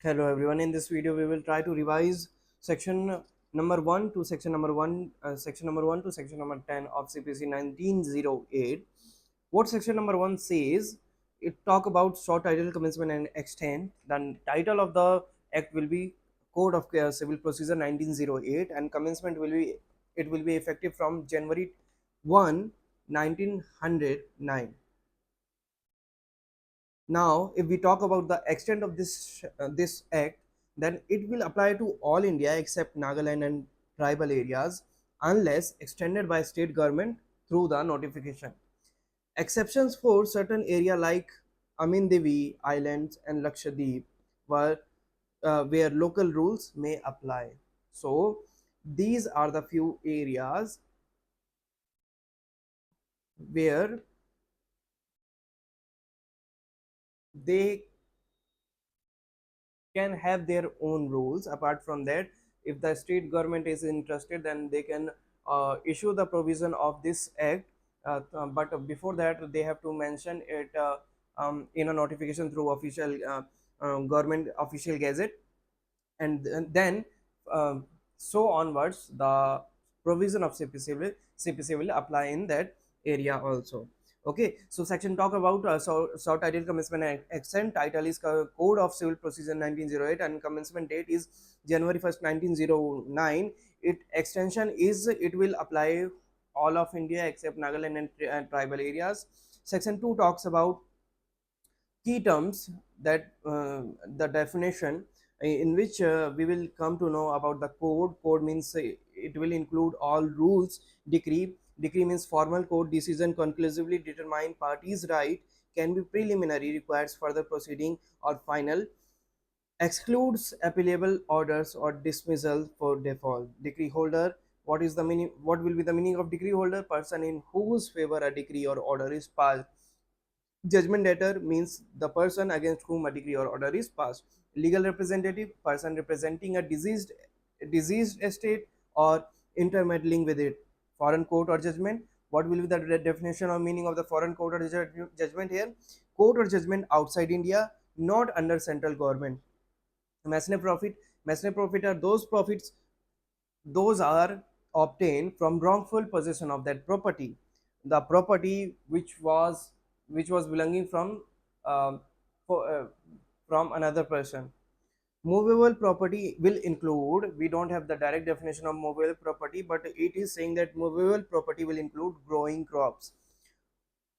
Hello everyone. In this video, we will try to revise section number 1 to section number 1, section number 1 to section number 10 of CPC 1908. What section number 1 says, it talk about short title, commencement and extent. The title of the act will be Code of Civil Procedure 1908, and commencement will be, it will be effective from January 1, 1909. Now, if we talk about the extent of this act, then it will apply to all India except Nagaland and tribal areas, unless extended by state government through the notification. Exceptions for certain area like Amin Devi Islands and Lakshadweep, where local rules may apply. So these are the few areas where they can have their own rules. Apart from that, if the state government is interested, then they can issue the provision of this act, but before that they have to mention it in a notification through official government official gazette, and then um, so onwards the provision of CPC will apply in that area also. Okay, so section talk about so title, commencement and extent. Title is Code of Civil Procedure 1908, and commencement date is January 1st, 1909. It extension is, it will apply all of India except Nagaland and tribal areas. Section 2 talks about key terms, that the definition, in which we will come to know about the code. Code means it will include all rules. Decree means formal court decision conclusively determine parties right, can be preliminary, requires further proceeding or final, excludes appealable orders or dismissal for default. Decree holder, what is the meaning, what will be the meaning of decree holder? Person in whose favor a decree or order is passed. Judgment debtor means the person against whom a decree or order is passed. Legal representative, person representing a diseased estate or intermeddling with it. Foreign court or judgment, what will be the definition or meaning of the foreign court or judgment here? Court or judgment outside India, not under central government. Mercenary profit, mercenary profit are those profits, those are obtained from wrongful possession of that property, the property which was belonging uh, uh, from another person. Movable property will include, we don't have the direct definition of movable property, but it is saying that movable property will include growing crops.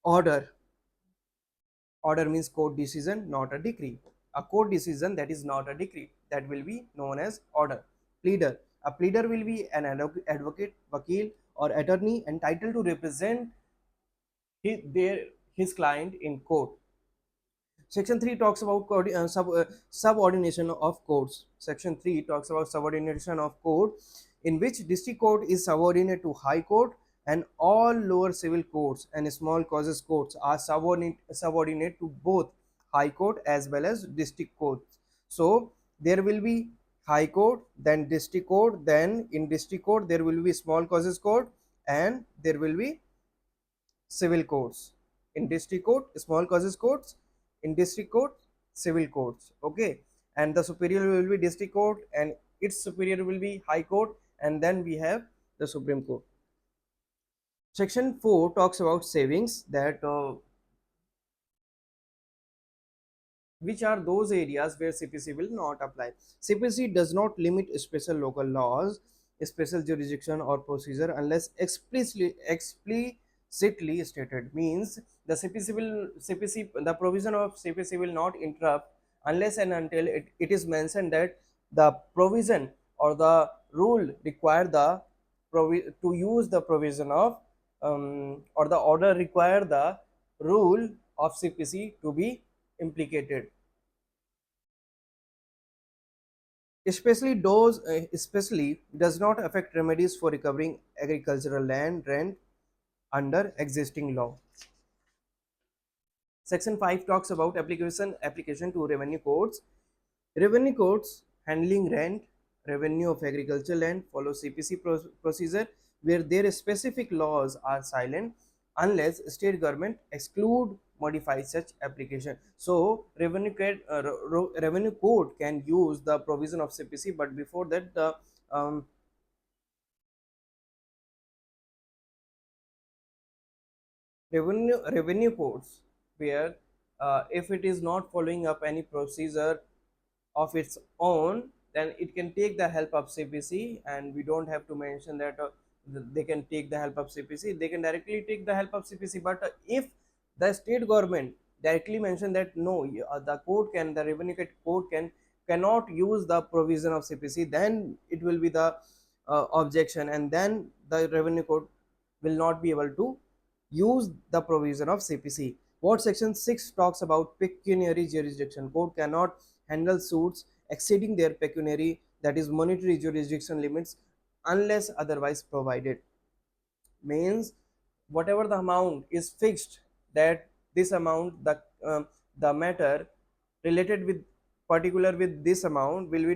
Order, order means court decision, not a decree. A court decision that is not a decree, that will be known as order. Pleader, a pleader will be an advocate, vakil or attorney entitled to represent his client in court. Section 3 talks about subordination of courts. Section 3 talks about subordination of court, in which district court is subordinate to high court, and all lower civil courts and small causes courts are subordinate to both high court as well as district courts. So there will be high court, then district court, then in district court there will be small causes court, and there will be civil courts. In district court, small causes courts; in district court, civil courts. Okay, and the superior will be district court, and its superior will be high court, and then we have the Supreme Court. Section 4 talks about savings, that which are those areas where CPC will not apply. CPC does not limit special local laws, special jurisdiction or procedure unless explicitly stated. Means the CPC, the provision of CPC will not interrupt unless and until it is mentioned that the provision or the rule require the to use the provision of or the order require the rule of CPC to be implicated. Especially does not affect remedies for recovering agricultural land rent under existing law. Section 5 talks about application to revenue courts. Revenue courts handling rent revenue of agricultural land follow CPC procedure, where their specific laws are silent unless state government exclude modify such application. So revenue code can use the provision of CPC, but before that the um, revenue codes where if it is not following up any procedure of its own, then it can take the help of CPC, and we don't have to mention that they can take the help of CPC. They can directly take the help of CPC. But if the state government directly mention that no, the code can, the revenue code cannot use the provision of CPC, then it will be the objection, and then the revenue code will not be able to use the provision of CPC. What section 6 talks about pecuniary jurisdiction. Court cannot handle suits exceeding their pecuniary, that is monetary jurisdiction limits, unless otherwise provided. Means whatever the amount is fixed, that this amount, the matter related with particular with this amount will be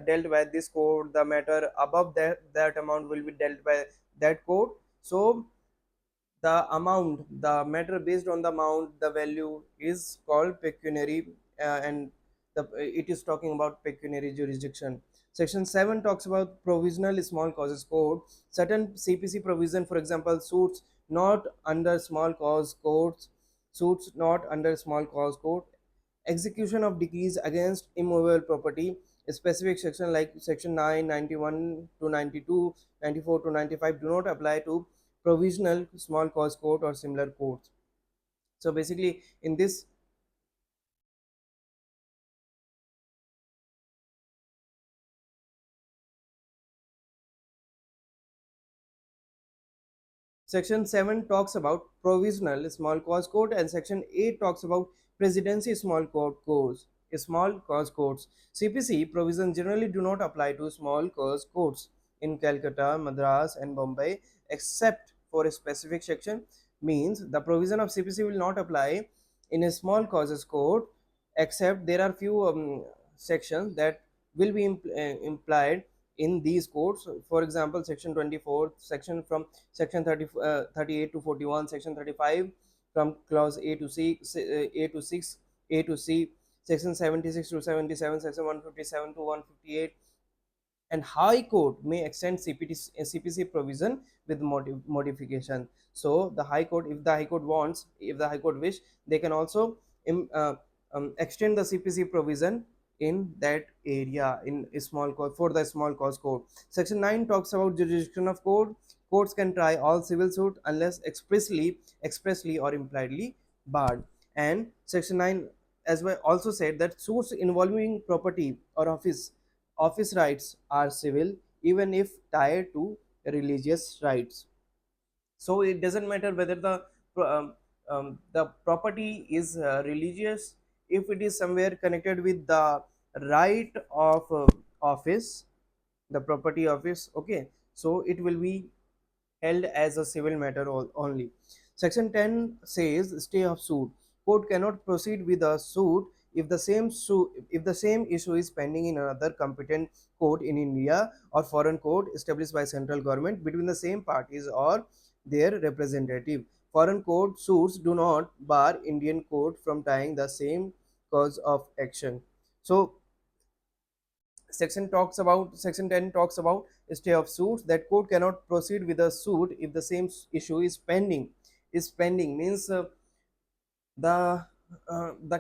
dealt by this code. The matter above that amount will be dealt by that code. So the amount, the matter based on the amount, the value is called pecuniary, and it is talking about pecuniary jurisdiction. Section 7 talks about provisional small causes code. Certain CPC provision, for example, not under small cause codes suits not under small cause code, execution of decrees against immovable property, a specific section like section 9, 91 to 92, 94 to 95 do not apply to provisional small cause court or similar courts. So basically in this section 7 talks about provisional small cause court, and section 8 talks about presidency small cause courts. CPC provisions generally do not apply to small cause courts in Calcutta, Madras and Bombay except for a specific section. Means the provision of CPC will not apply in a small causes court, except there are few sections that will be implied in these codes. For example, section 24, section from section 38 to 41, section 35 from clause A to C, A to 6, A to C, section 76 to 77, section 157 to 158, and High Court may extend CPC provision with modification. So the High Court, if the High Court wants, if the High Court wish, they can also extend the CPC provision in that area in a small cause for the small cause code. Section 9 talks about jurisdiction of court. Courts can try all civil suit unless expressly or impliedly barred. And section 9 as well also said that suits involving property or office rights are civil even if tied to religious rights. So it doesn't matter whether the property is religious, if it is somewhere connected with the right of office, the property office, okay, so it will be held as a civil matter only. Section 10 says stay of suit. Court cannot proceed with a suit if the same issue is pending in another competent court in India or foreign court established by central government between the same parties or their representative. Foreign court suits do not bar Indian court from trying the same cause of action. So section 10 talks about stay of suits, that court cannot proceed with a suit if the same issue is pending means the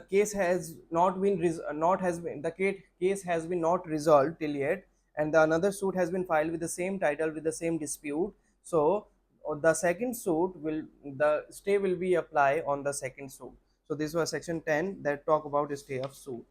case has not been not has been the case has been not resolved till yet, and the another suit has been filed with the same title with the same dispute. So the second suit will, the stay will be apply on the second suit. So this was section 10 that talk about stay of suit.